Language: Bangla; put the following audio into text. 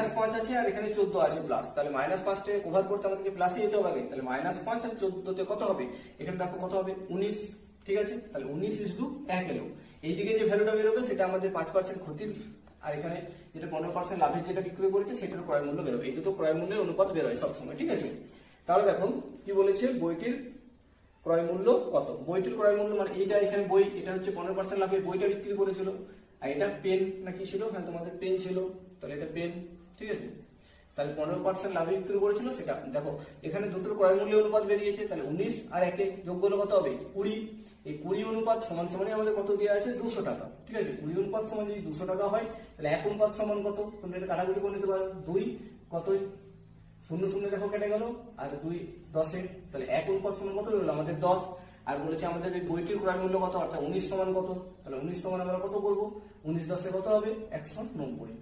-5 আছে আর এখানে 14 আছে প্লাস, তাহলে -5 টাকে কভার করতে আমাদেরকে প্লাসই যেতে হবে আগে, তাহলে -5 আর 14 তে কত হবে, এখানে দেখো কত হবে 19, ঠিক আছে, তাহলে 19:1 এলো। এইদিকে যে ভ্যালুটা বেরোবে সেটা আমাদের 5% ক্ষতির, আর এখানে যেটা 15% লাভের যেটা বিক্রি করেছে সেটার ক্রয় মূল্য বেরোবে। এই দুটো ক্রয় মূল্যের অনুপাত বেরোয় সবসময়, ঠিক আছে। তাহলে দেখো কি বলেছে, বইটির ক্রয় মূল্য কত, বইটির ক্রয় মূল্য মানে এইটা, এখানে বই এটা হচ্ছে 15% লাভের বইটা বিক্রি করেছিল, আর এটা পেন না কি ছিল, হ্যাঁ তোমাদের পেন ছিল, তাহলে এটা পেন, ঠিক আছে, তাহলে 15% লাভে বিক্রি করেছিল সেটা। দেখো এখানে দুটোর ক্রয় মূল্য অনুপাত বেরিয়েছে, তাহলে 19 আর 1 যোগ করলে কত হবে 20, এই 20 অনুপাত সমান সমানই আমাদের কত দেওয়া আছে 200 টাকা, ঠিক আছে। 20 অনুপাত সমান যদি 200 টাকা হয় তাহলে 1 অনুপাত সমান কত, তোমরা এটা কাটাকুটি করে নিতে পারো, 2 কত 0 0 দেখো কেটে গেল, আর 2 10, তাহলে 1 অনুপাত সমান কত হলো আমাদের 10। আর বলেছে আমাদের এই বইটির ক্রয় মূল্য কত, অর্থাৎ 19 সমান কত, তাহলে 19 সমান আমরা কত করবো, 19 10 কত হবে 190।